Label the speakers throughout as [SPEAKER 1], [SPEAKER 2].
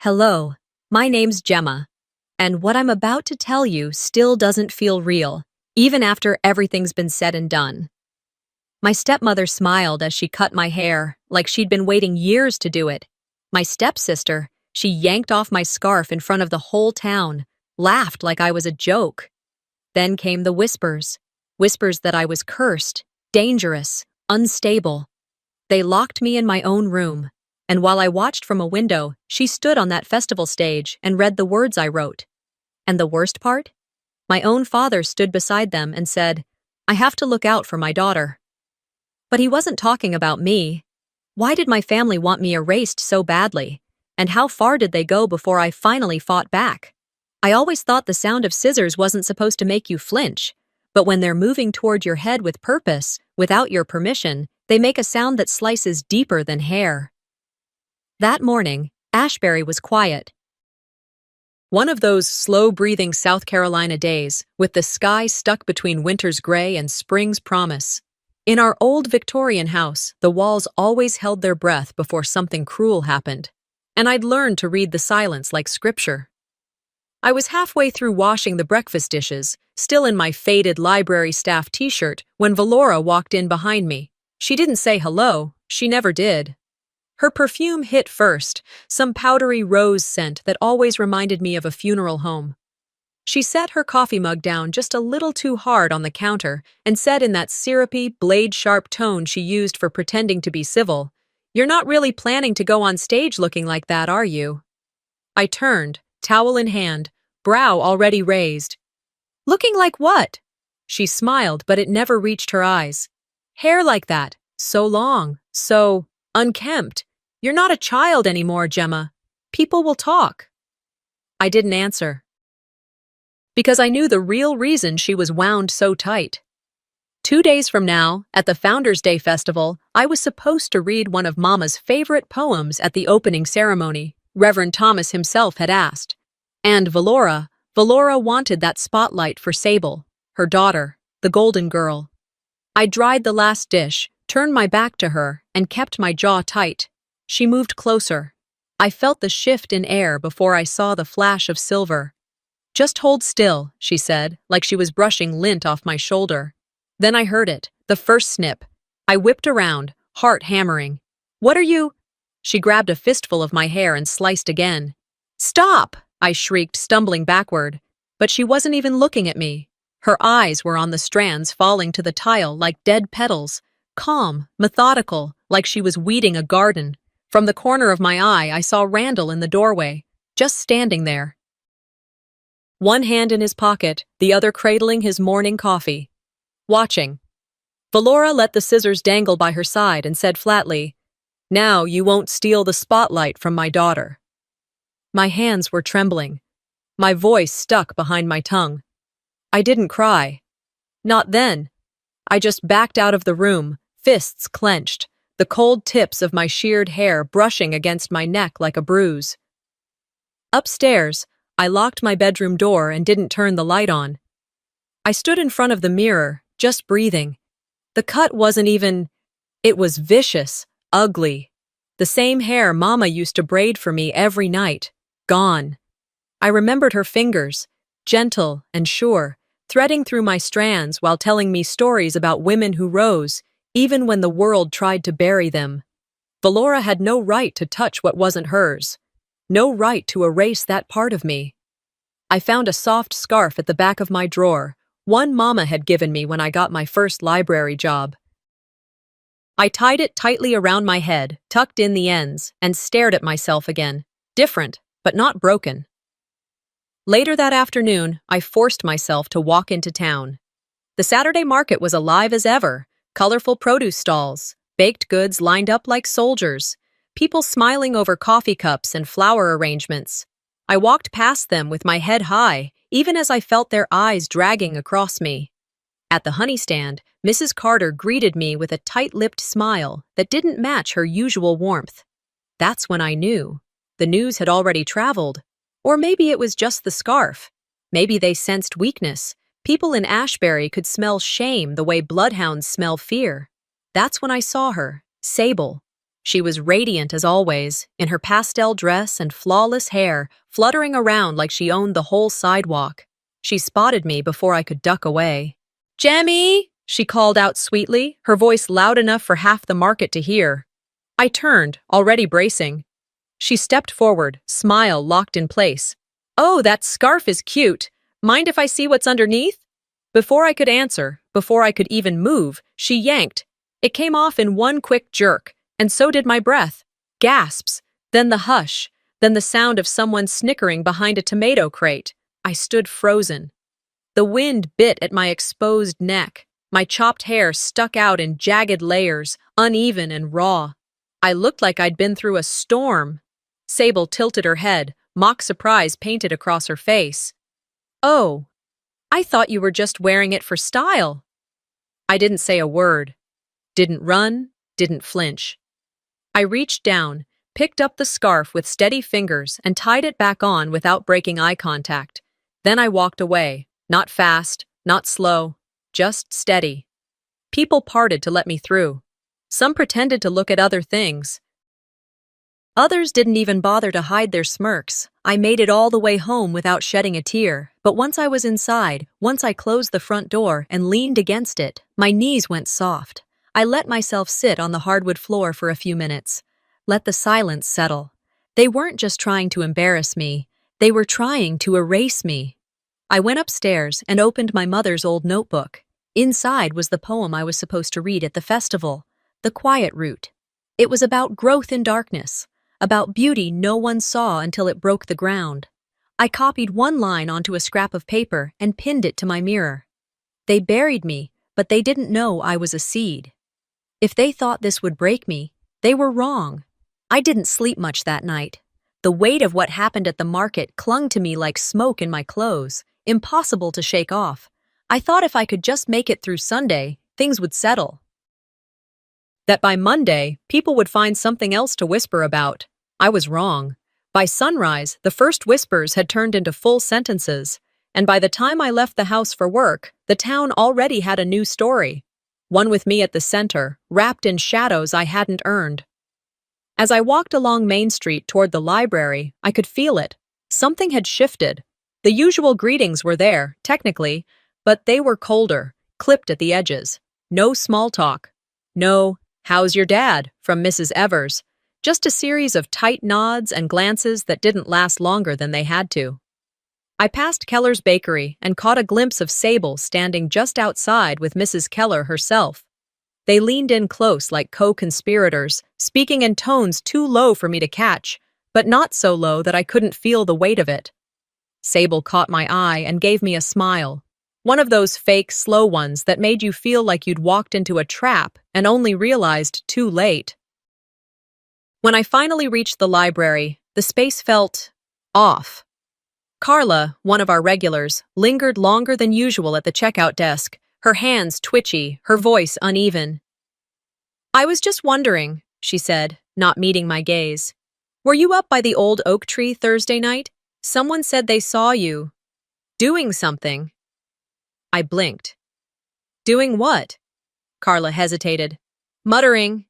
[SPEAKER 1] Hello, my name's Gemma, and what I'm about to tell you still doesn't feel real, even after everything's been said and done. My stepmother smiled as she cut my hair, like she'd been waiting years to do it. My stepsister, she yanked off my scarf in front of the whole town, laughed like I was a joke. Then came the whispers, whispers that I was cursed, dangerous, unstable. They locked me in my own room, and while I watched from a window, she stood on that festival stage and read the words I wrote. And the worst part? My own father stood beside them and said, "I have to look out for my daughter." But he wasn't talking about me. Why did my family want me erased so badly? And how far did they go before I finally fought back? I always thought the sound of scissors wasn't supposed to make you flinch, but when they're moving toward your head with purpose, without your permission, they make a sound that slices deeper than hair. That morning, Ashbury was quiet. One of those slow-breathing South Carolina days, with the sky stuck between winter's gray and spring's promise. In our old Victorian house, the walls always held their breath before something cruel happened, and I'd learned to read the silence like scripture. I was halfway through washing the breakfast dishes, still in my faded library staff t-shirt, when Valora walked in behind me. She didn't say hello, she never did. Her perfume hit first, some powdery rose scent that always reminded me of a funeral home. She set her coffee mug down just a little too hard on the counter and said in that syrupy, blade-sharp tone she used for pretending to be civil, "You're not really planning to go on stage looking like that, are you?" I turned, towel in hand, brow already raised. "Looking like what?" She smiled, but it never reached her eyes. "Hair like that, so long, so unkempt. You're not a child anymore, Gemma. People will talk." I didn't answer, because I knew the real reason she was wound so tight. 2 days from now, at the Founders' Day Festival, I was supposed to read one of Mama's favorite poems at the opening ceremony. Reverend Thomas himself had asked. And Valora wanted that spotlight for Sable, her daughter, the golden girl. I dried the last dish, turned my back to her, and kept my jaw tight. She moved closer. I felt the shift in air before I saw the flash of silver. "Just hold still," she said, like she was brushing lint off my shoulder. Then I heard it, the first snip. I whipped around, heart hammering. "What are you—" She grabbed a fistful of my hair and sliced again. "Stop!" I shrieked, stumbling backward. But she wasn't even looking at me. Her eyes were on the strands falling to the tile like dead petals, calm, methodical, like she was weeding a garden. From the corner of my eye, I saw Randall in the doorway, just standing there. One hand in his pocket, the other cradling his morning coffee. Watching. Valora let the scissors dangle by her side and said flatly, "Now you won't steal the spotlight from my daughter." My hands were trembling. My voice stuck behind my tongue. I didn't cry. Not then. I just backed out of the room, fists clenched, the cold tips of my sheared hair brushing against my neck like a bruise. Upstairs, I locked my bedroom door and didn't turn the light on. I stood in front of the mirror, just breathing. The cut wasn't even— it was vicious, ugly. The same hair Mama used to braid for me every night. Gone. I remembered her fingers, gentle and sure, threading through my strands while telling me stories about women who rose, even when the world tried to bury them. Valora had no right to touch what wasn't hers. No right to erase that part of me. I found a soft scarf at the back of my drawer, one Mama had given me when I got my first library job. I tied it tightly around my head, tucked in the ends, and stared at myself again. Different, but not broken. Later that afternoon, I forced myself to walk into town. The Saturday market was alive as ever. Colorful produce stalls, baked goods lined up like soldiers, people smiling over coffee cups and flower arrangements. I walked past them with my head high, even as I felt their eyes dragging across me. At the honey stand, Mrs. Carter greeted me with a tight-lipped smile that didn't match her usual warmth. That's when I knew. The news had already traveled. Or maybe it was just the scarf. Maybe they sensed weakness. People in Ashbury could smell shame the way bloodhounds smell fear. That's when I saw her, Sable. She was radiant as always, in her pastel dress and flawless hair, fluttering around like she owned the whole sidewalk. She spotted me before I could duck away. "Jemmy!" she called out sweetly, her voice loud enough for half the market to hear. I turned, already bracing. She stepped forward, smile locked in place. "Oh, that scarf is cute. Mind if I see what's underneath?" Before I could answer, before I could even move, she yanked. It came off in one quick jerk, and so did my breath. Gasps, then the hush, then the sound of someone snickering behind a tomato crate. I stood frozen. The wind bit at my exposed neck. My chopped hair stuck out in jagged layers, uneven and raw. I looked like I'd been through a storm. Sable tilted her head, mock surprise painted across her face. "Oh, I thought you were just wearing it for style." I didn't say a word. Didn't run, didn't flinch. I reached down, picked up the scarf with steady fingers, and tied it back on without breaking eye contact. Then I walked away, not fast, not slow, just steady. People parted to let me through. Some pretended to look at other things. Others didn't even bother to hide their smirks. I made it all the way home without shedding a tear, but once I was inside, once I closed the front door and leaned against it, my knees went soft. I let myself sit on the hardwood floor for a few minutes. Let the silence settle. They weren't just trying to embarrass me. They were trying to erase me. I went upstairs and opened my mother's old notebook. Inside was the poem I was supposed to read at the festival, The Quiet Route. It was about growth in darkness, about beauty no one saw until it broke the ground. I copied one line onto a scrap of paper and pinned it to my mirror. They buried me, but they didn't know I was a seed. If they thought this would break me, they were wrong. I didn't sleep much that night. The weight of what happened at the market clung to me like smoke in my clothes, impossible to shake off. I thought if I could just make it through Sunday, things would settle. That by Monday, people would find something else to whisper about. I was wrong. By sunrise, the first whispers had turned into full sentences, and by the time I left the house for work, the town already had a new story. One with me at the center, wrapped in shadows I hadn't earned. As I walked along Main Street toward the library, I could feel it. Something had shifted. The usual greetings were there, technically, but they were colder, clipped at the edges. No small talk. No, "How's your dad?" from Mrs. Evers. Just a series of tight nods and glances that didn't last longer than they had to. I passed Keller's bakery and caught a glimpse of Sable standing just outside with Mrs. Keller herself. They leaned in close like co-conspirators, speaking in tones too low for me to catch, but not so low that I couldn't feel the weight of it. Sable caught my eye and gave me a smile. One of those fake, slow ones that made you feel like you'd walked into a trap and only realized too late. When I finally reached the library, the space felt off. Carla, one of our regulars, lingered longer than usual at the checkout desk, her hands twitchy, her voice uneven. "I was just wondering," she said, not meeting my gaze. "Were you up by the old oak tree Thursday night? Someone said they saw you doing something." I blinked. "Doing what?" Carla hesitated. "Muttering,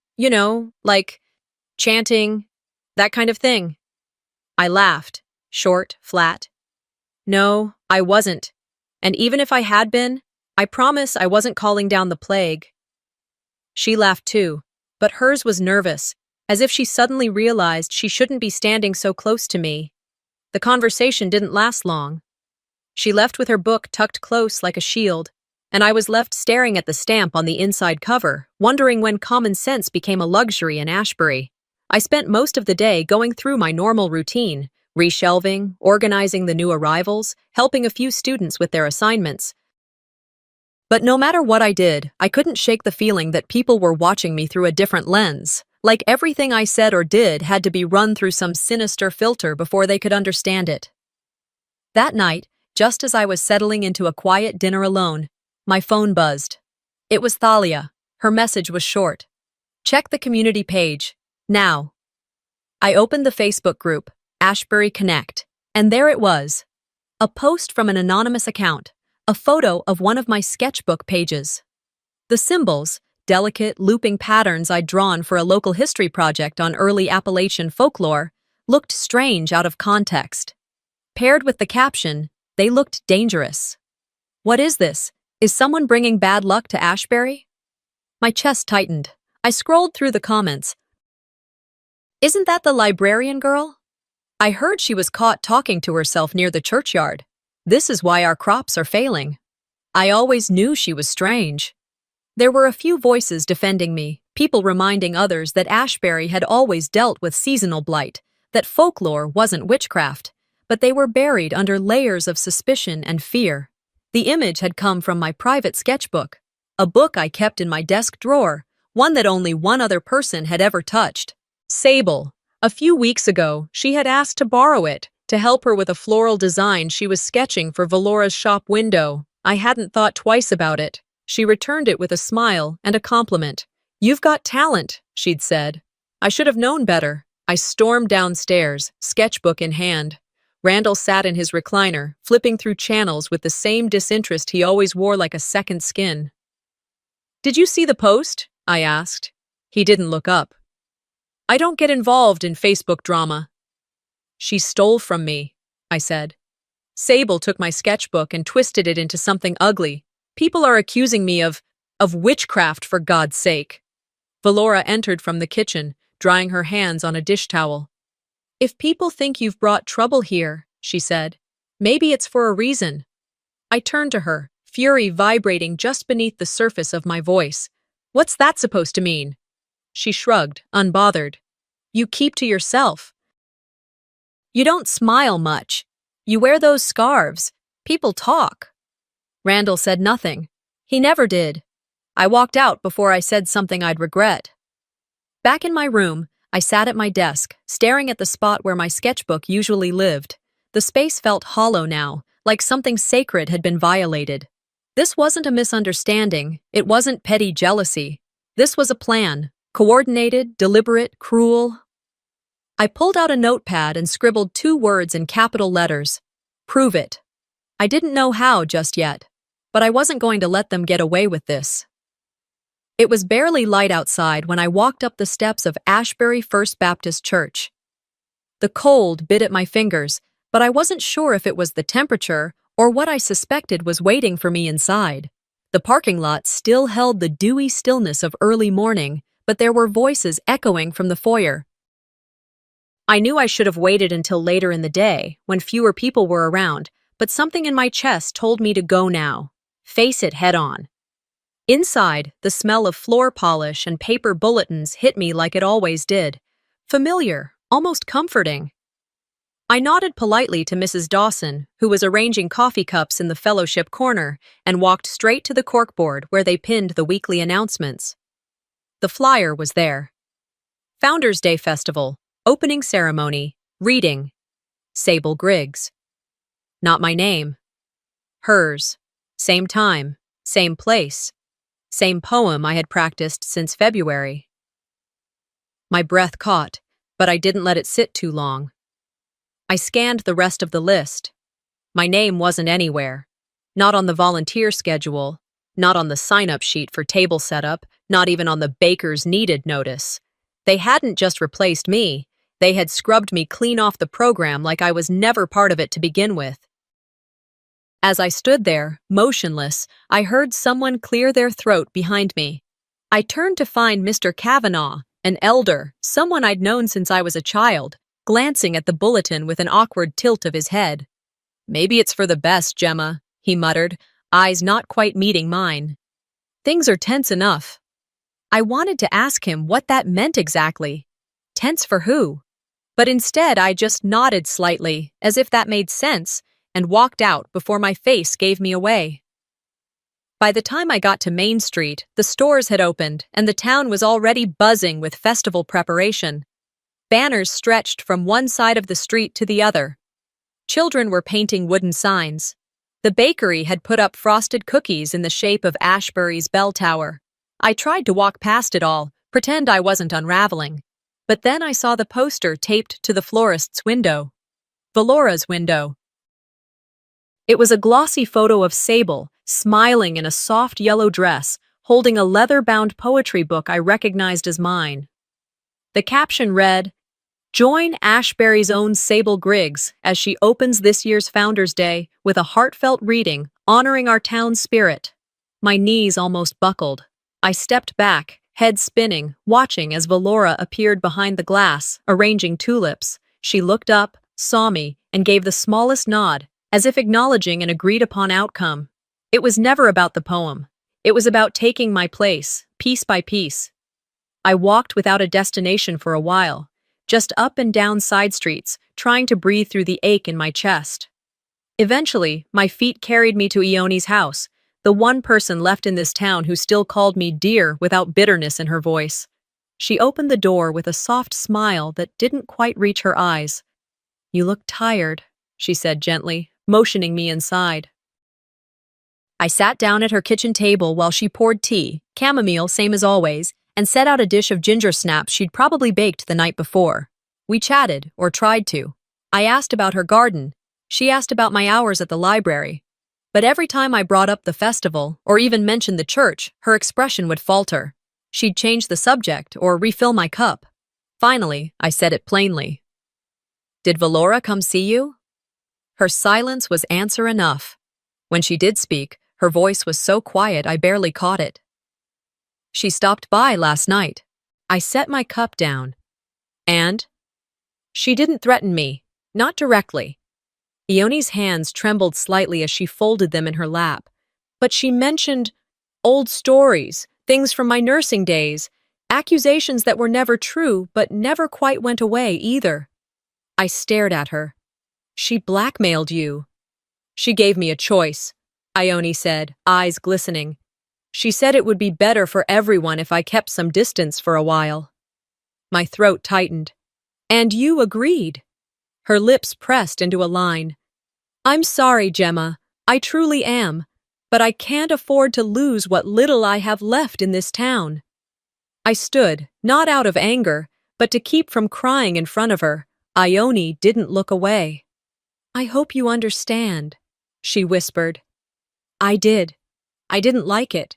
[SPEAKER 1] like chanting, that kind of thing." I laughed, short, flat. "No, I wasn't. And even if I had been, I promise I wasn't calling down the plague." She laughed too, but hers was nervous, as if she suddenly realized she shouldn't be standing so close to me. The conversation didn't last long. She left with her book tucked close like a shield, and I was left staring at the stamp on the inside cover, wondering when common sense became a luxury in Ashbury. I spent most of the day going through my normal routine, reshelving, organizing the new arrivals, helping a few students with their assignments. But no matter what I did, I couldn't shake the feeling that people were watching me through a different lens, like everything I said or did had to be run through some sinister filter before they could understand it. That night, just as I was settling into a quiet dinner alone, my phone buzzed. It was Thalia. Her message was short. "Check the community page. Now." I opened the Facebook group, Ashbury Connect, and there it was. A post from an anonymous account, a photo of one of my sketchbook pages. The symbols, delicate, looping patterns I'd drawn for a local history project on early Appalachian folklore, looked strange out of context. Paired with the caption, they looked dangerous. What is this? Is someone bringing bad luck to Ashbury? My chest tightened. I scrolled through the comments. Isn't that the librarian girl? I heard she was caught talking to herself near the churchyard. This is why our crops are failing. I always knew she was strange. There were a few voices defending me, people reminding others that Ashbury had always dealt with seasonal blight, that folklore wasn't witchcraft, but they were buried under layers of suspicion and fear. The image had come from my private sketchbook, a book I kept in my desk drawer, one that only one other person had ever touched. Sable. A few weeks ago, she had asked to borrow it, to help her with a floral design she was sketching for Valora's shop window. I hadn't thought twice about it. She returned it with a smile and a compliment. "You've got talent," she'd said. I should have known better. I stormed downstairs, sketchbook in hand. Randall sat in his recliner, flipping through channels with the same disinterest he always wore like a second skin. "Did you see the post?" I asked. He didn't look up. "I don't get involved in Facebook drama." "She stole from me," I said. Sable took my sketchbook and twisted it into something ugly. "People are accusing me of witchcraft, for God's sake." Valora entered from the kitchen, drying her hands on a dish towel. "If people think you've brought trouble here," she said, "maybe it's for a reason." I turned to her, fury vibrating just beneath the surface of my voice. "What's that supposed to mean?" She shrugged, unbothered. "You keep to yourself. You don't smile much. You wear those scarves. People talk." Randall said nothing. He never did. I walked out before I said something I'd regret. Back in my room, I sat at my desk, staring at the spot where my sketchbook usually lived. The space felt hollow now, like something sacred had been violated. This wasn't a misunderstanding. It wasn't petty jealousy. This was a plan, coordinated, deliberate, cruel. I pulled out a notepad and scribbled 2 words in capital letters. Prove it. I didn't know how just yet, but I wasn't going to let them get away with this. It was barely light outside when I walked up the steps of Ashbury First Baptist Church. The cold bit at my fingers, but I wasn't sure if it was the temperature or what I suspected was waiting for me inside. The parking lot still held the dewy stillness of early morning, but there were voices echoing from the foyer. I knew I should have waited until later in the day, when fewer people were around, but something in my chest told me to go now. Face it head on. Inside, the smell of floor polish and paper bulletins hit me like it always did. Familiar, almost comforting. I nodded politely to Mrs. Dawson, who was arranging coffee cups in the fellowship corner, and walked straight to the corkboard where they pinned the weekly announcements. The flyer was there. Founders Day Festival, opening ceremony, reading. Sable Griggs. Not my name. Hers. Same time, same place. Same poem I had practiced since February. My breath caught, but I didn't let it sit too long. I scanned the rest of the list. My name wasn't anywhere. Not on the volunteer schedule, not on the sign-up sheet for table setup, not even on the baker's needed notice. They hadn't just replaced me, they had scrubbed me clean off the program like I was never part of it to begin with. As I stood there, motionless, I heard someone clear their throat behind me. I turned to find Mr. Kavanaugh, an elder, someone I'd known since I was a child, glancing at the bulletin with an awkward tilt of his head. "Maybe it's for the best, Gemma," he muttered, eyes not quite meeting mine. "Things are tense enough." I wanted to ask him what that meant exactly. Tense for who? But instead I just nodded slightly, as if that made sense, and walked out before my face gave me away. By the time I got to Main Street, the stores had opened, and the town was already buzzing with festival preparation. Banners stretched from one side of the street to the other. Children were painting wooden signs. The bakery had put up frosted cookies in the shape of Ashbury's bell tower. I tried to walk past it all, pretend I wasn't unraveling. But then I saw the poster taped to the florist's window. Valora's window. It was a glossy photo of Sable, smiling in a soft yellow dress, holding a leather-bound poetry book I recognized as mine. The caption read, "Join Ashbury's own Sable Griggs as she opens this year's Founders' Day with a heartfelt reading honoring our town's spirit." My knees almost buckled. I stepped back, head spinning, watching as Valora appeared behind the glass, arranging tulips. She looked up, saw me, and gave the smallest nod, as if acknowledging an agreed-upon outcome. It was never about the poem. It was about taking my place, piece by piece. I walked without a destination for a while, just up and down side streets, trying to breathe through the ache in my chest. Eventually, my feet carried me to Ioni's house, the one person left in this town who still called me dear without bitterness in her voice. She opened the door with a soft smile that didn't quite reach her eyes. "You look tired," she said gently, motioning me inside. I sat down at her kitchen table while she poured tea, chamomile same as always, and set out a dish of ginger snaps she'd probably baked the night before. We chatted, or tried to. I asked about her garden. She asked about my hours at the library. But every time I brought up the festival, or even mentioned the church, her expression would falter. She'd change the subject, or refill my cup. Finally, I said it plainly. "Did Valora come see you?" Her silence was answer enough. When she did speak, her voice was so quiet I barely caught it. "She stopped by last night." I set my cup down. "And?" "She didn't threaten me. Not directly." Ioni's hands trembled slightly as she folded them in her lap. "But she mentioned old stories, things from my nursing days, accusations that were never true but never quite went away either." I stared at her. "She blackmailed you." "She gave me a choice," Ione said, eyes glistening. "She said it would be better for everyone if I kept some distance for a while." My throat tightened. "And you agreed?" Her lips pressed into a line. "I'm sorry, Gemma. I truly am. But I can't afford to lose what little I have left in this town." I stood, not out of anger, but to keep from crying in front of her. Ione didn't look away. "I hope you understand," she whispered. I did. I didn't like it.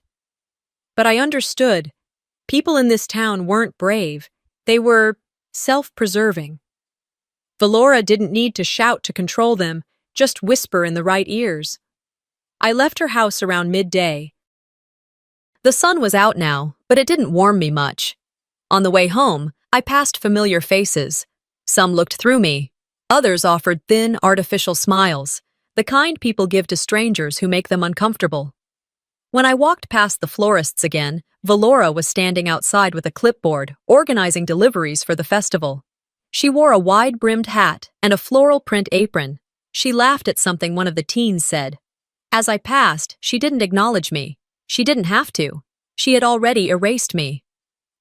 [SPEAKER 1] But I understood. People in this town weren't brave. They were self-preserving. Valora didn't need to shout to control them, just whisper in the right ears. I left her house around midday. The sun was out now, but it didn't warm me much. On the way home, I passed familiar faces. Some looked through me. Others offered thin, artificial smiles, the kind people give to strangers who make them uncomfortable. When I walked past the florists again, Valora was standing outside with a clipboard, organizing deliveries for the festival. She wore a wide-brimmed hat and a floral print apron. She laughed at something one of the teens said. As I passed, she didn't acknowledge me. She didn't have to. She had already erased me.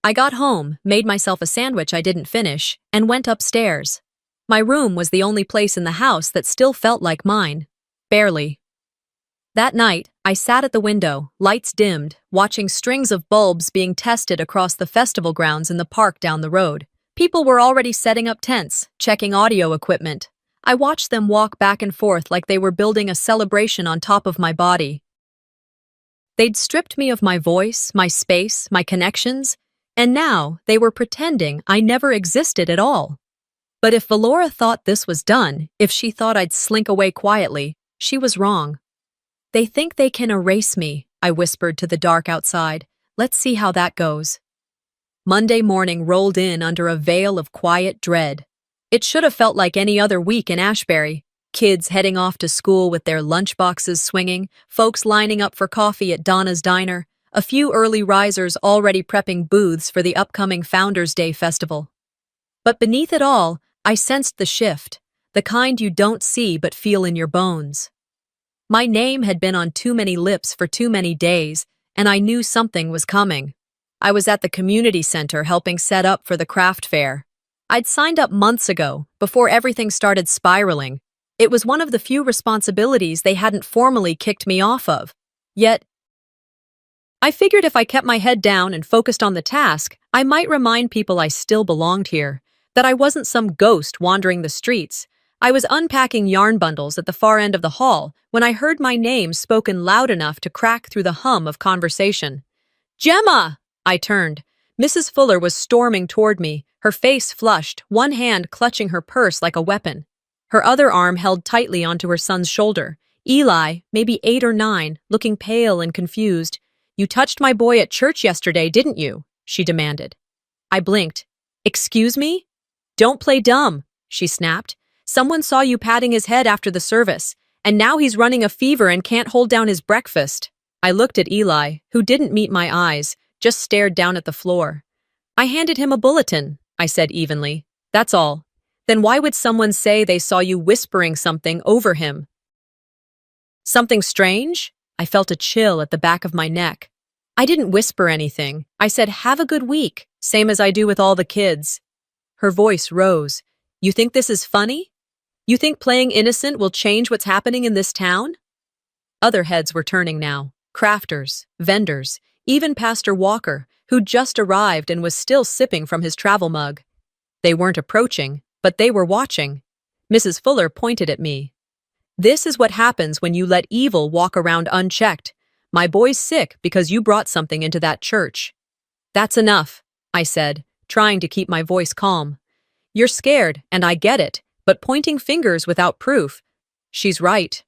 [SPEAKER 1] I got home, made myself a sandwich I didn't finish, and went upstairs. My room was the only place in the house that still felt like mine. Barely. That night, I sat at the window, lights dimmed, watching strings of bulbs being tested across the festival grounds in the park down the road. People were already setting up tents, checking audio equipment. I watched them walk back and forth like they were building a celebration on top of my body. They'd stripped me of my voice, my space, my connections, and now they were pretending I never existed at all. But if Valora thought this was done, if she thought I'd slink away quietly, she was wrong. "They think they can erase me," I whispered to the dark outside. "Let's see how that goes." Monday morning rolled in under a veil of quiet dread. It should have felt like any other week in Ashbury. Kids heading off to school with their lunchboxes swinging, folks lining up for coffee at Donna's Diner, a few early risers already prepping booths for the upcoming Founders' Day festival. But beneath it all, I sensed the shift, the kind you don't see but feel in your bones. My name had been on too many lips for too many days, and I knew something was coming. I was at the community center helping set up for the craft fair. I'd signed up months ago, before everything started spiraling. It was one of the few responsibilities they hadn't formally kicked me off of. Yet, I figured if I kept my head down and focused on the task, I might remind people I still belonged here, that I wasn't some ghost wandering the streets. I was unpacking yarn bundles at the far end of the hall when I heard my name spoken loud enough to crack through the hum of conversation. Gemma! I turned. Mrs. Fuller was storming toward me, her face flushed, one hand clutching her purse like a weapon. Her other arm held tightly onto her son's shoulder. Eli, maybe 8 or 9, looking pale and confused. "You touched my boy at church yesterday, didn't you?" she demanded. I blinked. "Excuse me?" "Don't play dumb," she snapped. "Someone saw you patting his head after the service, and now he's running a fever and can't hold down his breakfast." I looked at Eli, who didn't meet my eyes, just stared down at the floor. "I handed him a bulletin," I said evenly. "That's all." "Then why would someone say they saw you whispering something over him?" "Something strange?" I felt a chill at the back of my neck. "I didn't whisper anything. I said, 'Have a good week,' same as I do with all the kids." Her voice rose. "You think this is funny? You think playing innocent will change what's happening in this town?" Other heads were turning now. Crafters, vendors, even Pastor Walker, who'd just arrived and was still sipping from his travel mug. They weren't approaching, but they were watching. Mrs. Fuller pointed at me. "This is what happens when you let evil walk around unchecked. My boy's sick because you brought something into that church." "That's enough," I said, trying to keep my voice calm. "You're scared, and I get it, but pointing fingers without proof." "She's right."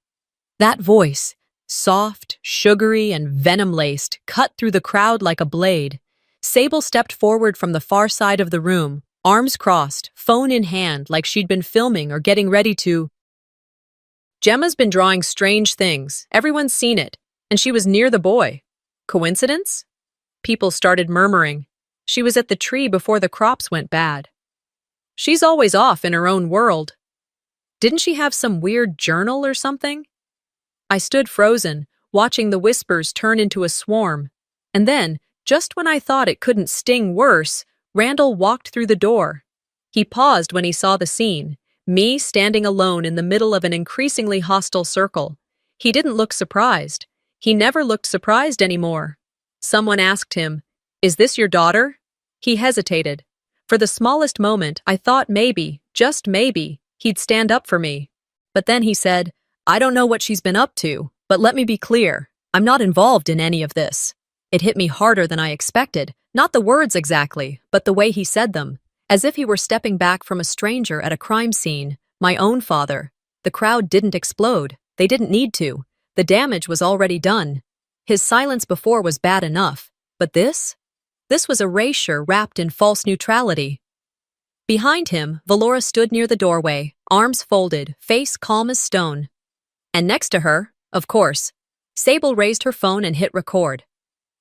[SPEAKER 1] That voice, soft, sugary, and venom-laced, cut through the crowd like a blade. Sable stepped forward from the far side of the room, arms crossed, phone in hand, like she'd been filming or getting ready to. "Gemma's been drawing strange things. Everyone's seen it. And she was near the boy. Coincidence?" People started murmuring. "She was at the tree before the crops went bad." "She's always off in her own world." "Didn't she have some weird journal or something?" I stood frozen, watching the whispers turn into a swarm. And then, just when I thought it couldn't sting worse, Randall walked through the door. He paused when he saw the scene, me standing alone in the middle of an increasingly hostile circle. He didn't look surprised. He never looked surprised anymore. Someone asked him, "Is this your daughter?" He hesitated. For the smallest moment, I thought maybe, just maybe, he'd stand up for me. But then he said, "I don't know what she's been up to, but let me be clear. I'm not involved in any of this." It hit me harder than I expected. Not the words exactly, but the way he said them. As if he were stepping back from a stranger at a crime scene, my own father. The crowd didn't explode. They didn't need to. The damage was already done. His silence before was bad enough. But this? This was erasure wrapped in false neutrality. Behind him, Valora stood near the doorway, arms folded, face calm as stone. And next to her, of course, Sable raised her phone and hit record.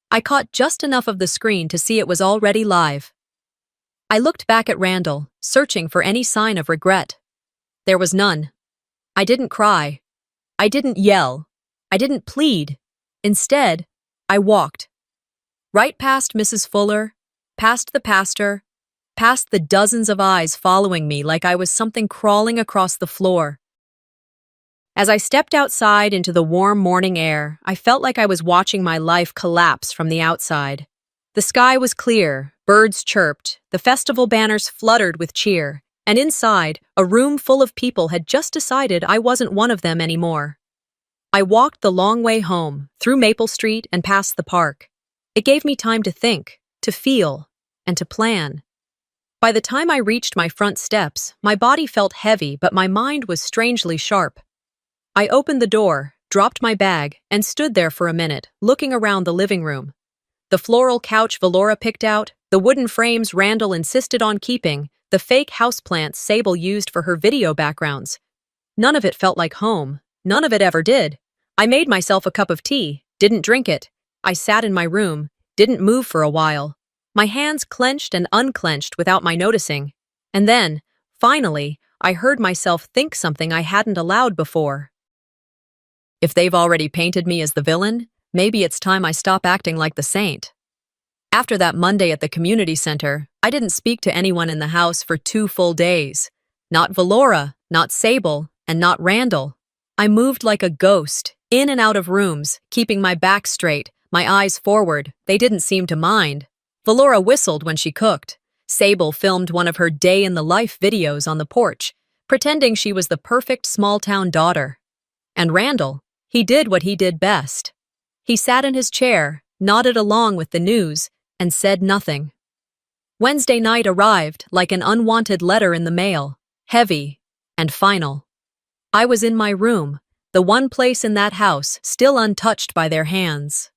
[SPEAKER 1] I caught just enough of the screen to see it was already live. I looked back at Randall, searching for any sign of regret. There was none. I didn't cry. I didn't yell. I didn't plead. Instead, I walked. Right past Mrs. Fuller, past the pastor, past the dozens of eyes following me like I was something crawling across the floor. As I stepped outside into the warm morning air, I felt like I was watching my life collapse from the outside. The sky was clear, birds chirped, the festival banners fluttered with cheer, and inside, a room full of people had just decided I wasn't one of them anymore. I walked the long way home, through Maple Street and past the park. It gave me time to think, to feel, and to plan. By the time I reached my front steps, my body felt heavy, but my mind was strangely sharp. I opened the door, dropped my bag, and stood there for a minute, looking around the living room. The floral couch Valora picked out, the wooden frames Randall insisted on keeping, the fake houseplants Sable used for her video backgrounds. None of it felt like home. None of it ever did. I made myself a cup of tea, didn't drink it. I sat in my room, didn't move for a while. My hands clenched and unclenched without my noticing. And then, finally, I heard myself think something I hadn't allowed before. If they've already painted me as the villain, maybe it's time I stop acting like the saint. After that Monday at the community center, I didn't speak to anyone in the house for 2 full days. Not Valora, not Sable, and not Randall. I moved like a ghost, in and out of rooms, keeping my back straight, my eyes forward. They didn't seem to mind. Valora whistled when she cooked. Sable filmed one of her day-in-the-life videos on the porch, pretending she was the perfect small-town daughter. And Randall, he did what he did best. He sat in his chair, nodded along with the news, and said nothing. Wednesday night arrived like an unwanted letter in the mail, heavy and final. I was in my room, the one place in that house still untouched by their hands.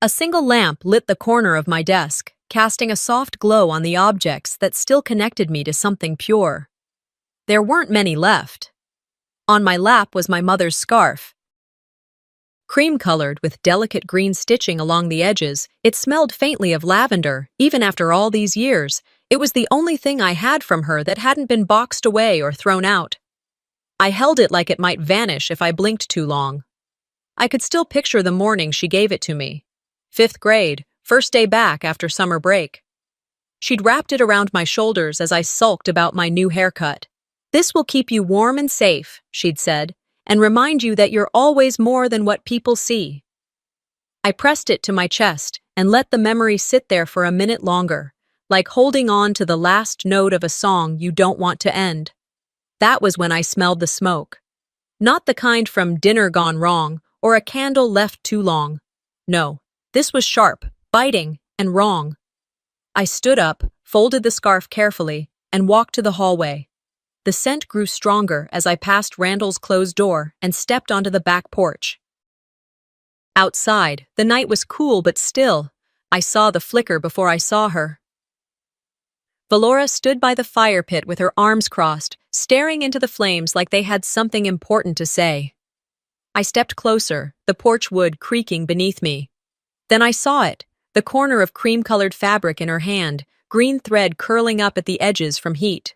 [SPEAKER 1] A single lamp lit the corner of my desk, casting a soft glow on the objects that still connected me to something pure. There weren't many left. On my lap was my mother's scarf. Cream-colored with delicate green stitching along the edges, it smelled faintly of lavender, even after all these years. It was the only thing I had from her that hadn't been boxed away or thrown out. I held it like it might vanish if I blinked too long. I could still picture the morning she gave it to me. 5th grade, first day back after summer break. She'd wrapped it around my shoulders as I sulked about my new haircut. "This will keep you warm and safe," she'd said, "and remind you that you're always more than what people see." I pressed it to my chest and let the memory sit there for a minute longer, like holding on to the last note of a song you don't want to end. That was when I smelled the smoke. Not the kind from dinner gone wrong or a candle left too long. No, this was sharp, biting, and wrong. I stood up, folded the scarf carefully, and walked to the hallway. The scent grew stronger as I passed Randall's closed door and stepped onto the back porch. Outside, the night was cool but still. I saw the flicker before I saw her. Valora stood by the fire pit with her arms crossed, staring into the flames like they had something important to say. I stepped closer, the porch wood creaking beneath me. Then I saw it, the corner of cream-colored fabric in her hand, green thread curling up at the edges from heat.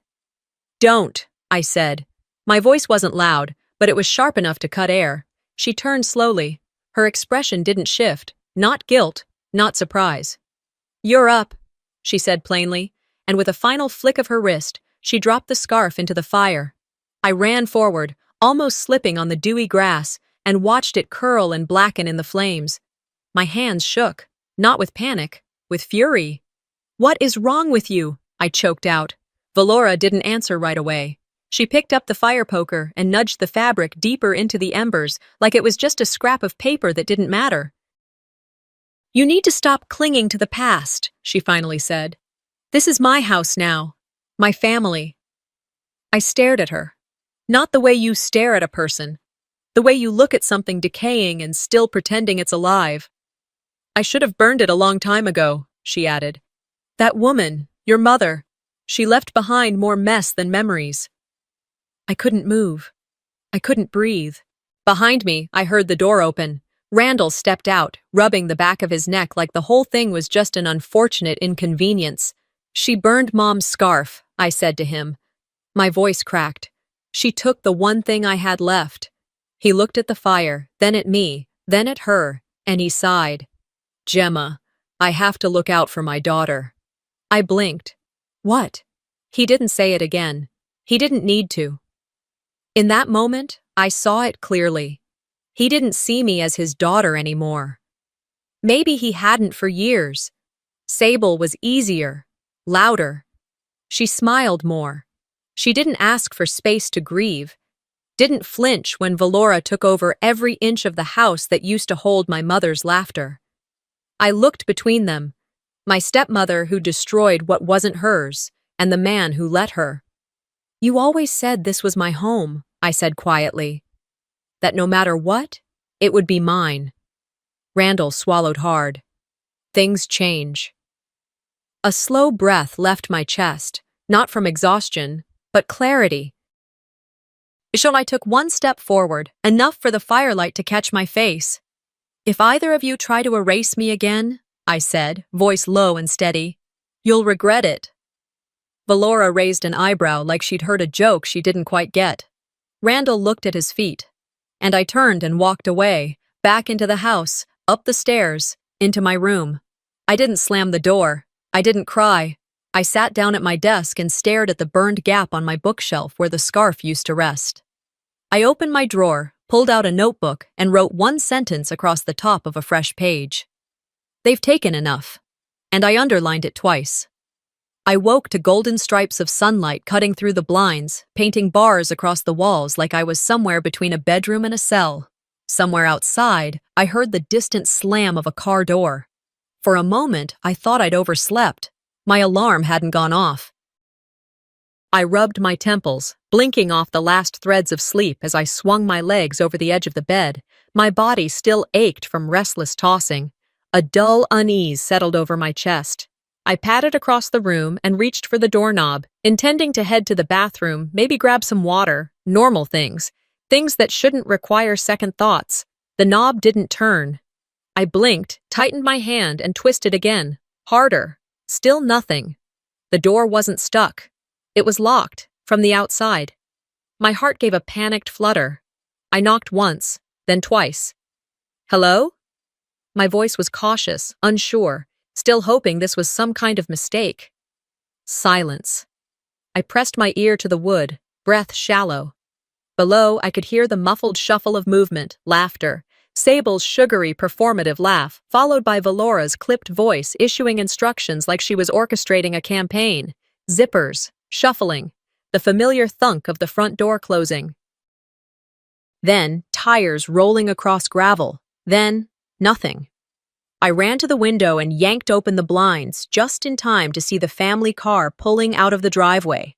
[SPEAKER 1] "Don't," I said. My voice wasn't loud, but it was sharp enough to cut air. She turned slowly. Her expression didn't shift, not guilt, not surprise. "You're up," she said plainly, and with a final flick of her wrist, she dropped the scarf into the fire. I ran forward, almost slipping on the dewy grass, and watched it curl and blacken in the flames. My hands shook, not with panic, with fury. "What is wrong with you?" I choked out. Valora didn't answer right away. She picked up the fire poker and nudged the fabric deeper into the embers like it was just a scrap of paper that didn't matter. "You need to stop clinging to the past," she finally said. "This is my house now. My family." I stared at her. Not the way you stare at a person. The way you look at something decaying and still pretending it's alive. "I should have burned it a long time ago," she added. "That woman, your mother, she left behind more mess than memories." I couldn't move. I couldn't breathe. Behind me, I heard the door open. Randall stepped out, rubbing the back of his neck like the whole thing was just an unfortunate inconvenience. "She burned Mom's scarf," I said to him. My voice cracked. "She took the one thing I had left." He looked at the fire, then at me, then at her, and he sighed. "Gemma, I have to look out for my daughter." I blinked. "What?" He didn't say it again. He didn't need to. In that moment, I saw it clearly. He didn't see me as his daughter anymore. Maybe he hadn't for years. Sable was easier, louder. She smiled more. She didn't ask for space to grieve. Didn't flinch when Valora took over every inch of the house that used to hold my mother's laughter. I looked between them, my stepmother who destroyed what wasn't hers, and the man who let her. "You always said this was my home," I said quietly. "That no matter what, it would be mine." Randall swallowed hard. "Things change." A slow breath left my chest, not from exhaustion, but clarity. I took one step forward, enough for the firelight to catch my face. "If either of you try to erase me again," I said, voice low and steady, "you'll regret it." Valora raised an eyebrow like she'd heard a joke she didn't quite get. Randall looked at his feet, and I turned and walked away, back into the house, up the stairs, into my room. I didn't slam the door. I didn't cry. I sat down at my desk and stared at the burned gap on my bookshelf where the scarf used to rest. I opened my drawer, pulled out a notebook, and wrote one sentence across the top of a fresh page. "They've taken enough." And I underlined it twice. I woke to golden stripes of sunlight cutting through the blinds, painting bars across the walls like I was somewhere between a bedroom and a cell. Somewhere outside, I heard the distant slam of a car door. For a moment, I thought I'd overslept. My alarm hadn't gone off. I rubbed my temples, blinking off the last threads of sleep as I swung my legs over the edge of the bed. My body still ached from restless tossing. A dull unease settled over my chest. I padded across the room and reached for the doorknob, intending to head to the bathroom, maybe grab some water, normal things that shouldn't require second thoughts. The knob didn't turn. I blinked, tightened my hand, and twisted again. Harder. Still nothing. The door wasn't stuck. It was locked, from the outside. My heart gave a panicked flutter. I knocked once, then twice. Hello? My voice was cautious, unsure, still hoping this was some kind of mistake. Silence. I pressed my ear to the wood, breath shallow. Below, I could hear the muffled shuffle of movement, laughter. Sable's sugary, performative laugh, followed by Valora's clipped voice issuing instructions like she was orchestrating a campaign. Zippers, shuffling, the familiar thunk of the front door closing. Then, tires rolling across gravel. Then, nothing. I ran to the window and yanked open the blinds just in time to see the family car pulling out of the driveway.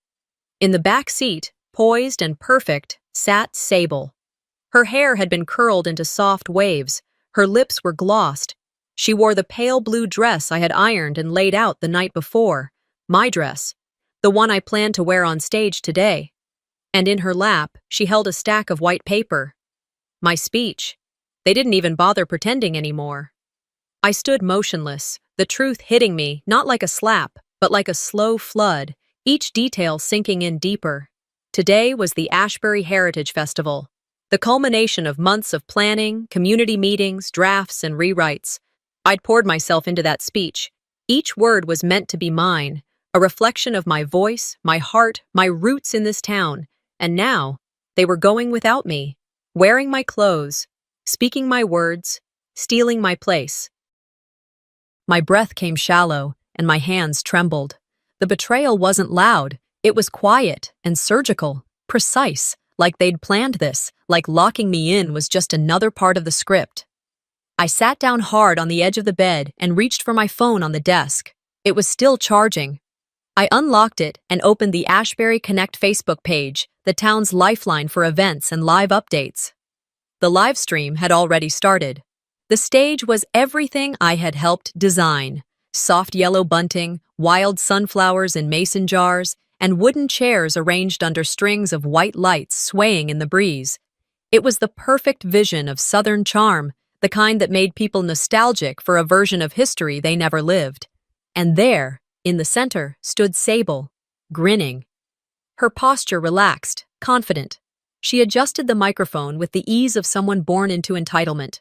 [SPEAKER 1] In the back seat, poised and perfect, sat Sable. Her hair had been curled into soft waves. Her lips were glossed. She wore the pale blue dress I had ironed and laid out the night before. My dress. The one I planned to wear on stage today. And in her lap, she held a stack of white paper. My speech. They didn't even bother pretending anymore. I stood motionless, the truth hitting me, not like a slap, but like a slow flood, each detail sinking in deeper. Today was the Ashbury Heritage Festival, the culmination of months of planning, community meetings, drafts, and rewrites. I'd poured myself into that speech. Each word was meant to be mine, a reflection of my voice, my heart, my roots in this town. And now, they were going without me, wearing my clothes, speaking my words, stealing my place. My breath came shallow, and my hands trembled. The betrayal wasn't loud. It was quiet and surgical, precise, like they'd planned this, like locking me in was just another part of the script. I sat down hard on the edge of the bed and reached for my phone on the desk. It was still charging. I unlocked it and opened the Ashbury Connect Facebook page, the town's lifeline for events and live updates. The live stream had already started. The stage was everything I had helped design. Soft yellow bunting, wild sunflowers in mason jars, and wooden chairs arranged under strings of white lights swaying in the breeze. It was the perfect vision of Southern charm, the kind that made people nostalgic for a version of history they never lived. And there, in the center, stood Sable, grinning. Her posture relaxed, confident. She adjusted the microphone with the ease of someone born into entitlement.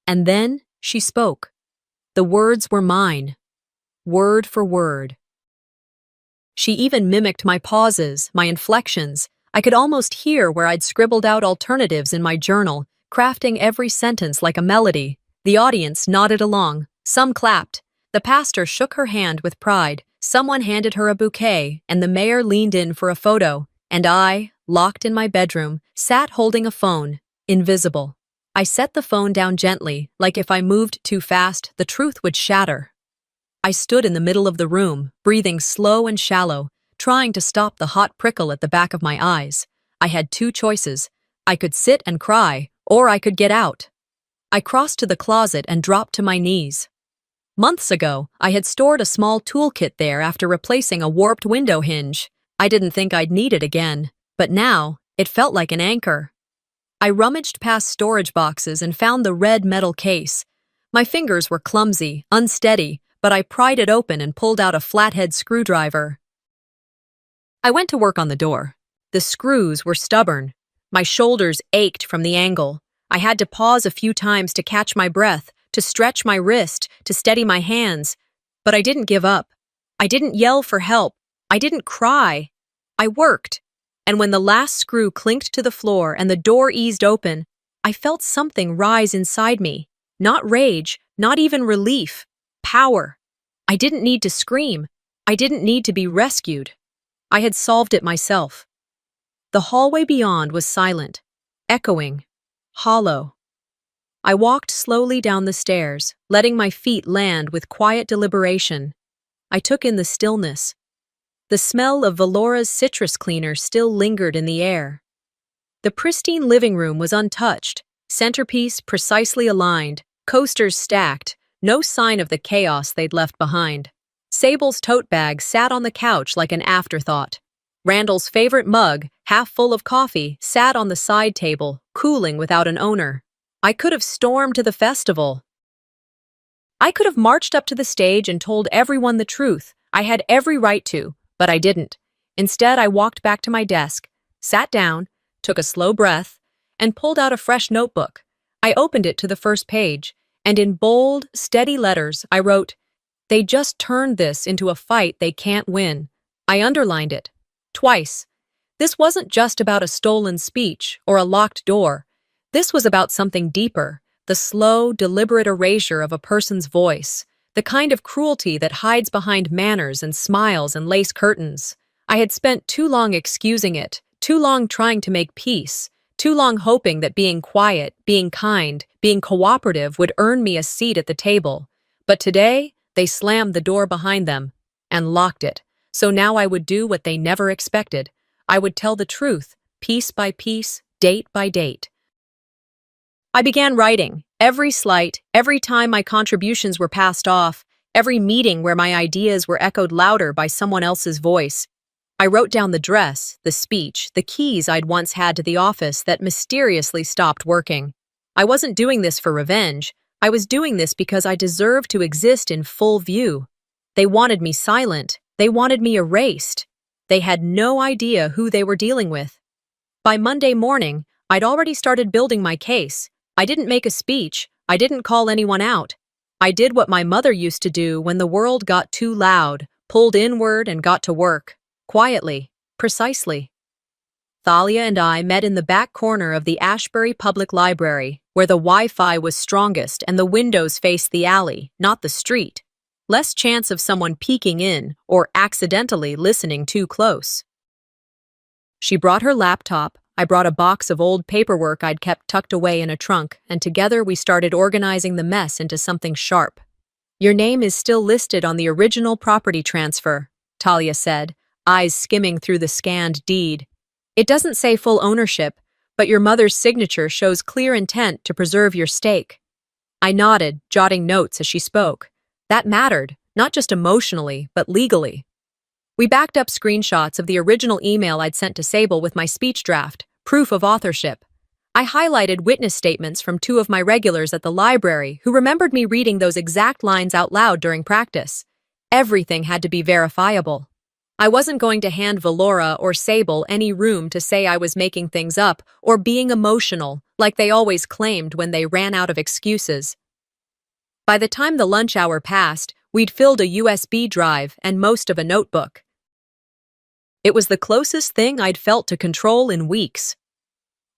[SPEAKER 1] And then she spoke. The words were mine, word for word. She even mimicked my pauses, my inflections. I could almost hear where I'd scribbled out alternatives in my journal, crafting every sentence like a melody. The audience nodded along. Some clapped. The pastor shook her hand with pride. Someone handed her a bouquet, and the mayor leaned in for a photo. And I, locked in my bedroom, sat holding a phone, invisible. I set the phone down gently, like if I moved too fast, the truth would shatter. I stood in the middle of the room, breathing slow and shallow, trying to stop the hot prickle at the back of my eyes. I had two choices. I could sit and cry, or I could get out. I crossed to the closet and dropped to my knees. Months ago, I had stored a small toolkit there after replacing a warped window hinge. I didn't think I'd need it again, but now, it felt like an anchor. I rummaged past storage boxes and found the red metal case. My fingers were clumsy, unsteady, but I pried it open and pulled out a flathead screwdriver. I went to work on the door. The screws were stubborn. My shoulders ached from the angle. I had to pause a few times to catch my breath, to stretch my wrist, to steady my hands. But I didn't give up. I didn't yell for help. I didn't cry. I worked. And when the last screw clinked to the floor and the door eased open, I felt something rise inside me. Not rage, not even relief. Power. I didn't need to scream. I didn't need to be rescued. I had solved it myself. The hallway beyond was silent, echoing, hollow. I walked slowly down the stairs, letting my feet land with quiet deliberation. I took in the stillness. The smell of Valora's citrus cleaner still lingered in the air. The pristine living room was untouched, centerpiece precisely aligned, coasters stacked, no sign of the chaos they'd left behind. Sable's tote bag sat on the couch like an afterthought. Randall's favorite mug, half full of coffee, sat on the side table, cooling without an owner. I could have stormed to the festival. I could have marched up to the stage and told everyone the truth. I had every right to, but I didn't. Instead, I walked back to my desk, sat down, took a slow breath, and pulled out a fresh notebook. I opened it to the first page, and in bold, steady letters, I wrote, "They just turned this into a fight they can't win." I underlined it. Twice. This wasn't just about a stolen speech or a locked door. This was about something deeper, the slow, deliberate erasure of a person's voice, the kind of cruelty that hides behind manners and smiles and lace curtains. I had spent too long excusing it, too long trying to make peace, too long hoping that being quiet, being kind, being cooperative would earn me a seat at the table. But today, they slammed the door behind them and locked it. So now I would do what they never expected. I would tell the truth, piece by piece, date by date. I began writing. Every slight, every time my contributions were passed off, every meeting where my ideas were echoed louder by someone else's voice. I wrote down the dress, the speech, the keys I'd once had to the office that mysteriously stopped working. I wasn't doing this for revenge. I was doing this because I deserved to exist in full view. They wanted me silent. They wanted me erased. They had no idea who they were dealing with. By Monday morning, I'd already started building my case. I didn't make a speech. I didn't call anyone out. I did what my mother used to do when the world got too loud, pulled inward and got to work. Quietly, precisely. Thalia and I met in the back corner of the Ashbury Public Library, where the Wi-Fi was strongest and the windows faced the alley, not the street. Less chance of someone peeking in or accidentally listening too close. She brought her laptop, I brought a box of old paperwork I'd kept tucked away in a trunk, and together we started organizing the mess into something sharp. "Your name is still listed on the original property transfer," Talia said, eyes skimming through the scanned deed. "It doesn't say full ownership, but your mother's signature shows clear intent to preserve your stake." I nodded, jotting notes as she spoke. That mattered, not just emotionally, but legally. We backed up screenshots of the original email I'd sent to Sable with my speech draft, proof of authorship. I highlighted witness statements from two of my regulars at the library who remembered me reading those exact lines out loud during practice. Everything had to be verifiable. I wasn't going to hand Valora or Sable any room to say I was making things up or being emotional, like they always claimed when they ran out of excuses. By the time the lunch hour passed, we'd filled a USB drive and most of a notebook. It was the closest thing I'd felt to control in weeks.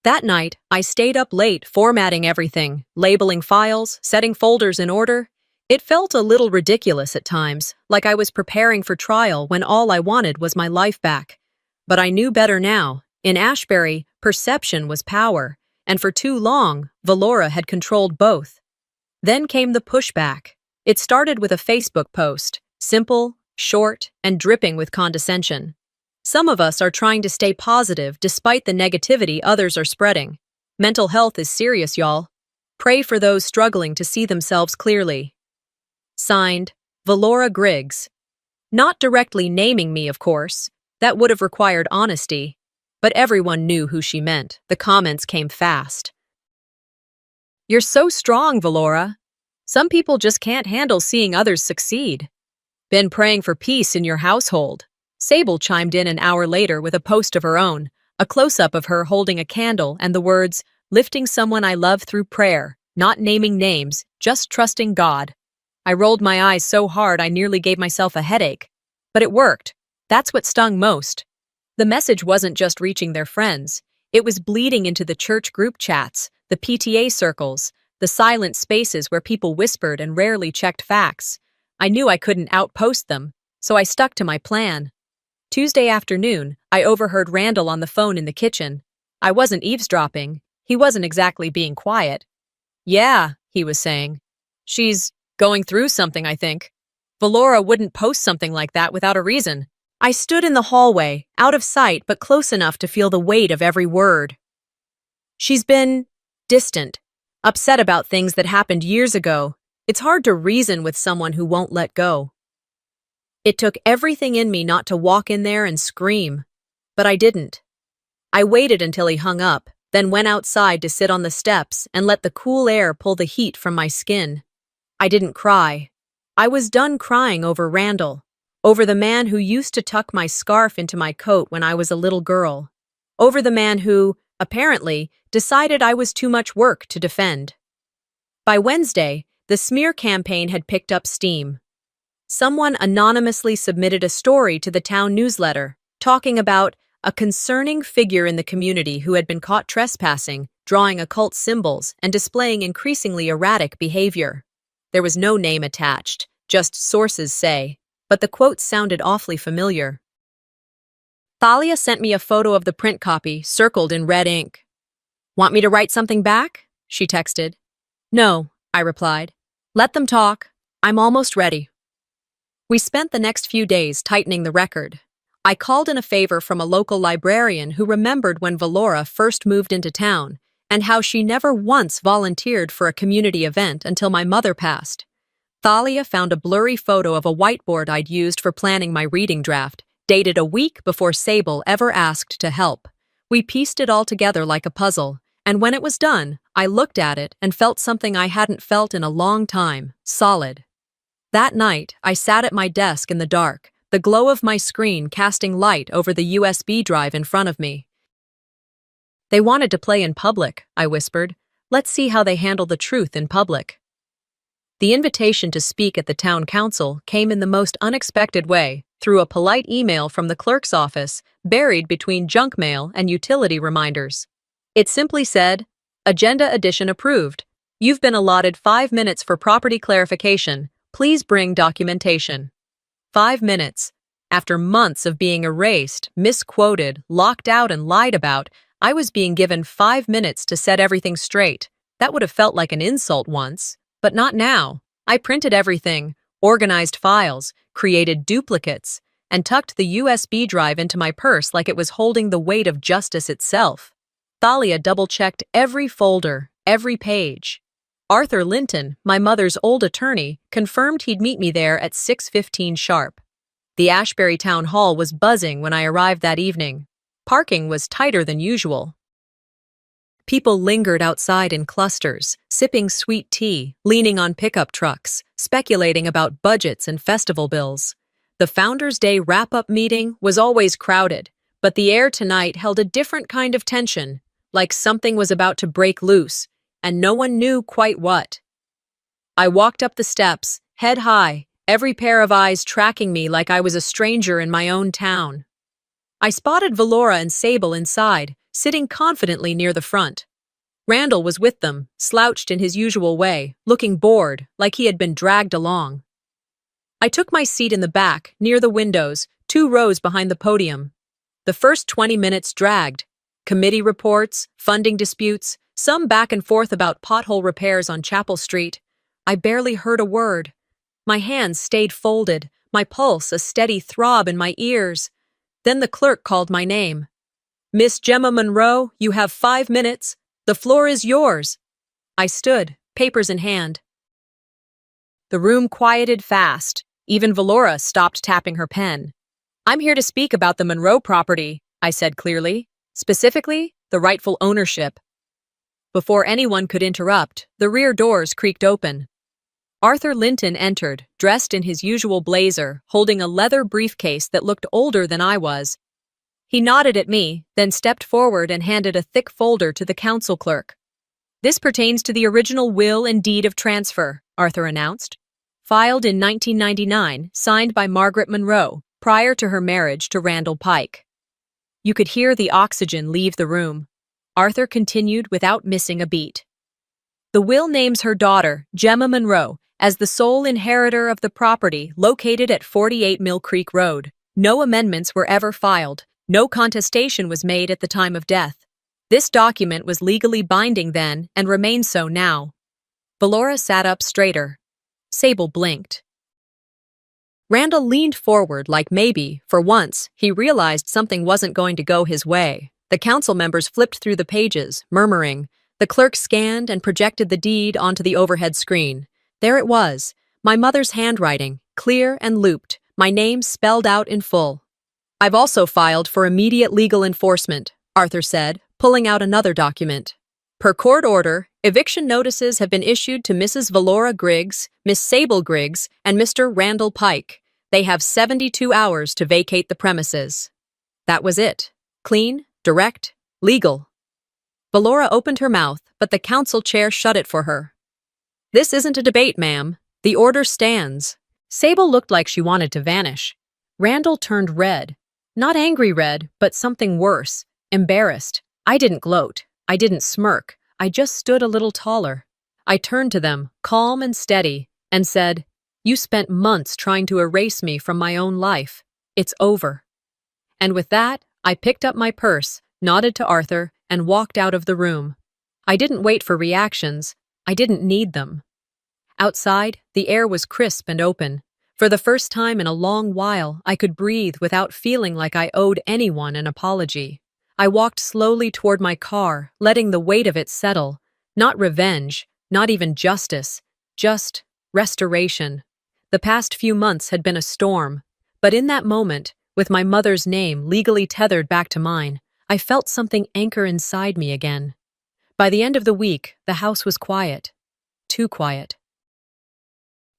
[SPEAKER 1] That night, I stayed up late formatting everything, labeling files, setting folders in order. It felt a little ridiculous at times, like I was preparing for trial when all I wanted was my life back. But I knew better now. In Ashbury, perception was power, and for too long, Valora had controlled both. Then came the pushback. It started with a Facebook post, simple, short, and dripping with condescension. Some of us are trying to stay positive despite the negativity others are spreading. Mental health is serious, y'all. Pray for those struggling to see themselves clearly. Signed, Valora Griggs. Not directly naming me, of course. That would have required honesty. But everyone knew who she meant. The comments came fast. "You're so strong, Valora. Some people just can't handle seeing others succeed. Been praying for peace in your household." Sable chimed in an hour later with a post of her own, a close-up of her holding a candle and the words, "Lifting someone I love through prayer, not naming names, just trusting God." I rolled my eyes so hard I nearly gave myself a headache. But it worked. That's what stung most. The message wasn't just reaching their friends. It was bleeding into the church group chats, the PTA circles, the silent spaces where people whispered and rarely checked facts. I knew I couldn't outpost them, so I stuck to my plan. Tuesday afternoon, I overheard Randall on the phone in the kitchen. I wasn't eavesdropping. He wasn't exactly being quiet. Yeah, he was saying. She's going through something, I think. Valora wouldn't post something like that without a reason. I stood in the hallway, out of sight but close enough to feel the weight of every word. She's been distant, upset about things that happened years ago. It's hard to reason with someone who won't let go. It took everything in me not to walk in there and scream, but I didn't. I waited until he hung up, then went outside to sit on the steps and let the cool air pull the heat from my skin. I didn't cry. I was done crying over Randall, over the man who used to tuck my scarf into my coat when I was a little girl, over the man who, apparently, decided I was too much work to defend. By Wednesday, the smear campaign had picked up steam. Someone anonymously submitted a story to the town newsletter, talking about a concerning figure in the community who had been caught trespassing, drawing occult symbols, and displaying increasingly erratic behavior. There was no name attached, just sources say, but the quotes sounded awfully familiar. Thalia sent me a photo of the print copy, circled in red ink. Want me to write something back? She texted. No, I replied. Let them talk. I'm almost ready. We spent the next few days tightening the record. I called in a favor from a local librarian who remembered when Valora first moved into town and how she never once volunteered for a community event until my mother passed. Thalia found a blurry photo of a whiteboard I'd used for planning my reading draft, dated a week before Sable ever asked to help. We pieced it all together like a puzzle, and when it was done, I looked at it and felt something I hadn't felt in a long time, solid. That night, I sat at my desk in the dark, the glow of my screen casting light over the USB drive in front of me. They wanted to play in public, I whispered. Let's see how they handle the truth in public. The invitation to speak at the town council came in the most unexpected way, through a polite email from the clerk's office, buried between junk mail and utility reminders. It simply said, Agenda addition approved. You've been allotted 5 minutes for property clarification. Please bring documentation. 5 minutes. After months of being erased, misquoted, locked out, and lied about, I was being given 5 minutes to set everything straight. That would have felt like an insult once, but not now. I printed everything, organized files, created duplicates, and tucked the USB drive into my purse like it was holding the weight of justice itself. Thalia double-checked every folder, every page. Arthur Linton, my mother's old attorney, confirmed he'd meet me there at 6:15 sharp. The Ashbury Town Hall was buzzing when I arrived that evening. Parking was tighter than usual. People lingered outside in clusters, sipping sweet tea, leaning on pickup trucks, speculating about budgets and festival bills. The Founders' Day wrap-up meeting was always crowded, but the air tonight held a different kind of tension, like something was about to break loose, and no one knew quite what. I walked up the steps, head high, every pair of eyes tracking me like I was a stranger in my own town. I spotted Valora and Sable inside, sitting confidently near the front. Randall was with them, slouched in his usual way, looking bored, like he had been dragged along. I took my seat in the back, near the windows, 2 rows behind the podium. The first 20 minutes dragged. Committee reports, funding disputes, some back and forth about pothole repairs on Chapel Street. I barely heard a word. My hands stayed folded, my pulse a steady throb in my ears. Then the clerk called my name. Miss Gemma Monroe, you have 5 minutes. The floor is yours. I stood, papers in hand. The room quieted fast. Even Valora stopped tapping her pen. I'm here to speak about the Monroe property, I said clearly. Specifically, the rightful ownership. Before anyone could interrupt, the rear doors creaked open. Arthur Linton entered, dressed in his usual blazer, holding a leather briefcase that looked older than I was. He nodded at me, then stepped forward and handed a thick folder to the council clerk. This pertains to the original will and deed of transfer, Arthur announced. Filed in 1999, signed by Margaret Monroe, prior to her marriage to Randall Pike. You could hear the oxygen leave the room. Arthur continued without missing a beat. The will names her daughter, Gemma Monroe, as the sole inheritor of the property located at 48 Mill Creek Road. No amendments were ever filed. No contestation was made at the time of death. This document was legally binding then and remains so now. Valora sat up straighter. Sable blinked. Randall leaned forward like maybe, for once, he realized something wasn't going to go his way. The council members flipped through the pages, murmuring. The clerk scanned and projected the deed onto the overhead screen. There it was, my mother's handwriting, clear and looped, my name spelled out in full. I've also filed for immediate legal enforcement, Arthur said, pulling out another document. Per court order, eviction notices have been issued to Mrs. Valora Griggs, Miss Sable Griggs, and Mr. Randall Pike. They have 72 hours to vacate the premises. That was it. Clean, direct, legal. Valora opened her mouth, but the council chair shut it for her. This isn't a debate, ma'am. The order stands. Sable looked like she wanted to vanish. Randall turned red. Not angry red, but something worse. Embarrassed. I didn't gloat. I didn't smirk. I just stood a little taller. I turned to them, calm and steady, and said, You spent months trying to erase me from my own life. It's over. And with that, I picked up my purse, nodded to Arthur, and walked out of the room. I didn't wait for reactions. I didn't need them. Outside, the air was crisp and open. For the first time in a long while, I could breathe without feeling like I owed anyone an apology. I walked slowly toward my car, letting the weight of it settle. Not revenge, not even justice, just restoration. The past few months had been a storm, but in that moment, with my mother's name legally tethered back to mine, I felt something anchor inside me again. By the end of the week, the house was quiet. Too quiet.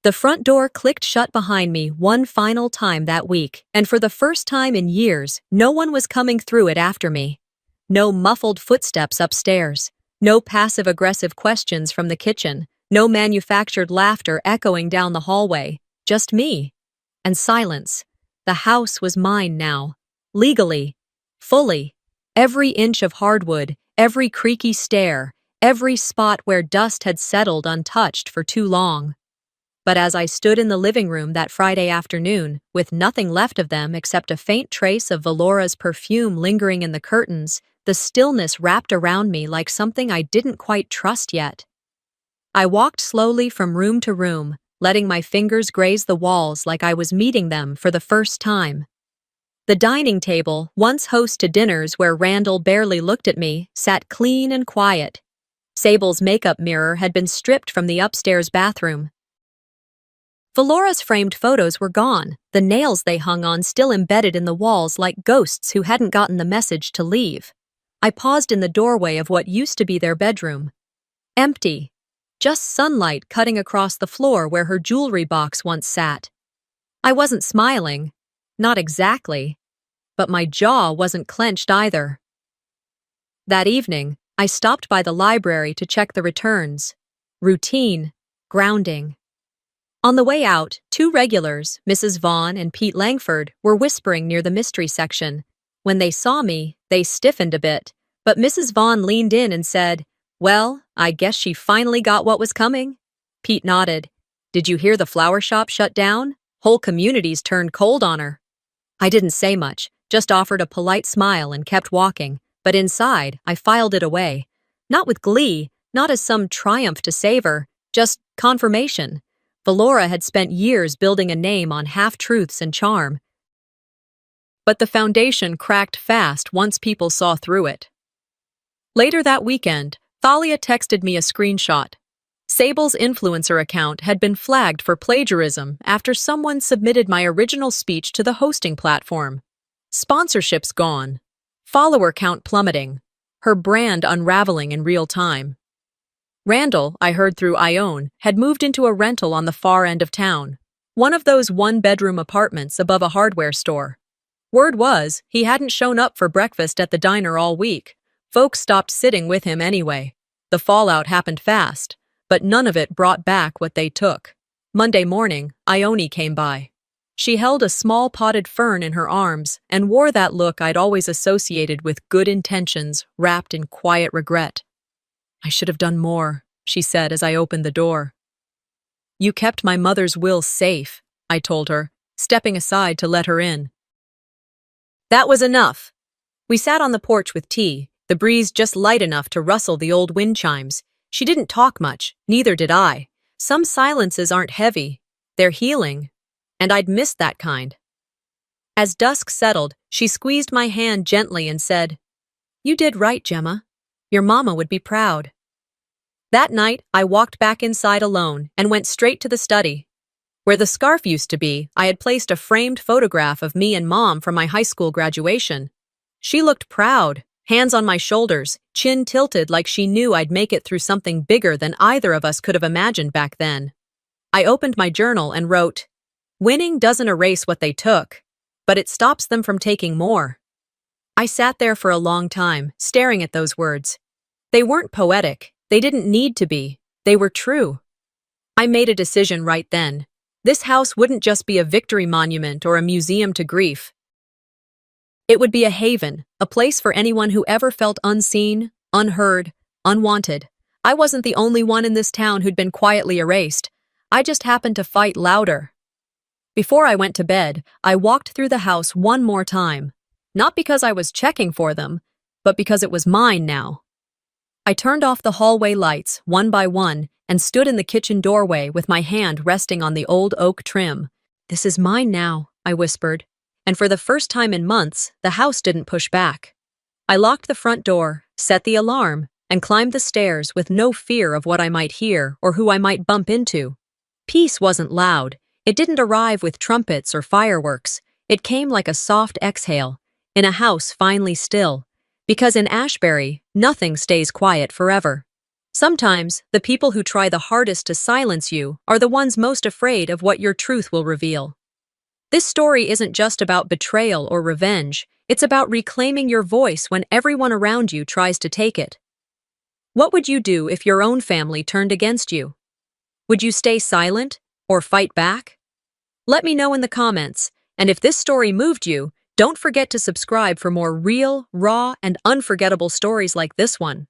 [SPEAKER 1] The front door clicked shut behind me one final time that week, and for the first time in years, no one was coming through it after me. No muffled footsteps upstairs. No passive-aggressive questions from the kitchen. No manufactured laughter echoing down the hallway. Just me. And silence. The house was mine now. Legally. Fully. Every inch of hardwood, every creaky stair, every spot where dust had settled untouched for too long. But as I stood in the living room that Friday afternoon, with nothing left of them except a faint trace of Valora's perfume lingering in the curtains, the stillness wrapped around me like something I didn't quite trust yet. I walked slowly from room to room, letting my fingers graze the walls like I was meeting them for the first time. The dining table, once host to dinners where Randall barely looked at me, sat clean and quiet. Sable's makeup mirror had been stripped from the upstairs bathroom. Valora's framed photos were gone, the nails they hung on still embedded in the walls like ghosts who hadn't gotten the message to leave. I paused in the doorway of what used to be their bedroom. Empty. Just sunlight cutting across the floor where her jewelry box once sat. I wasn't smiling. Not exactly. But my jaw wasn't clenched either. That evening, I stopped by the library to check the returns. Routine. Grounding. On the way out, two regulars, Mrs. Vaughn and Pete Langford, were whispering near the mystery section. When they saw me, they stiffened a bit, but Mrs. Vaughn leaned in and said, Well, I guess she finally got what was coming. Pete nodded. Did you hear the flower shop shut down? Whole communities turned cold on her. I didn't say much, just offered a polite smile and kept walking, but inside, I filed it away. Not with glee, not as some triumph to save her, just confirmation. Valora had spent years building a name on half-truths and charm. But the foundation cracked fast once people saw through it. Later that weekend, Thalia texted me a screenshot. Sable's influencer account had been flagged for plagiarism after someone submitted my original speech to the hosting platform. Sponsorships gone. Follower count plummeting. Her brand unraveling in real time. Randall, I heard through Ione, had moved into a rental on the far end of town. One of those one-bedroom apartments above a hardware store. Word was, he hadn't shown up for breakfast at the diner all week. Folks stopped sitting with him anyway. The fallout happened fast, but none of it brought back what they took. Monday morning, Ione came by. She held a small potted fern in her arms and wore that look I'd always associated with good intentions wrapped in quiet regret. I should have done more, she said as I opened the door. You kept my mother's will safe, I told her, stepping aside to let her in. That was enough. We sat on the porch with tea, the breeze just light enough to rustle the old wind chimes. She didn't talk much, neither did I. Some silences aren't heavy, they're healing. And I'd missed that kind. As dusk settled, she squeezed my hand gently and said, "You did right, Gemma. Your mama would be proud." That night, I walked back inside alone and went straight to the study. Where the scarf used to be, I had placed a framed photograph of me and Mom from my high school graduation. She looked proud, hands on my shoulders, chin tilted like she knew I'd make it through something bigger than either of us could have imagined back then. I opened my journal and wrote, "Winning doesn't erase what they took, but it stops them from taking more." I sat there for a long time, staring at those words. They weren't poetic, they didn't need to be, they were true. I made a decision right then. This house wouldn't just be a victory monument or a museum to grief. It would be a haven, a place for anyone who ever felt unseen, unheard, unwanted. I wasn't the only one in this town who'd been quietly erased. I just happened to fight louder. Before I went to bed, I walked through the house one more time. Not because I was checking for them, but because it was mine now. I turned off the hallway lights, one by one, and stood in the kitchen doorway with my hand resting on the old oak trim. "This is mine now," I whispered. And for the first time in months, the house didn't push back. I locked the front door, set the alarm, and climbed the stairs with no fear of what I might hear or who I might bump into. Peace wasn't loud. It didn't arrive with trumpets or fireworks. It came like a soft exhale, in a house finally still. Because in Ashbury, nothing stays quiet forever. Sometimes, the people who try the hardest to silence you are the ones most afraid of what your truth will reveal. This story isn't just about betrayal or revenge, it's about reclaiming your voice when everyone around you tries to take it. What would you do if your own family turned against you? Would you stay silent or fight back? Let me know in the comments, and if this story moved you, don't forget to subscribe for more real, raw, and unforgettable stories like this one.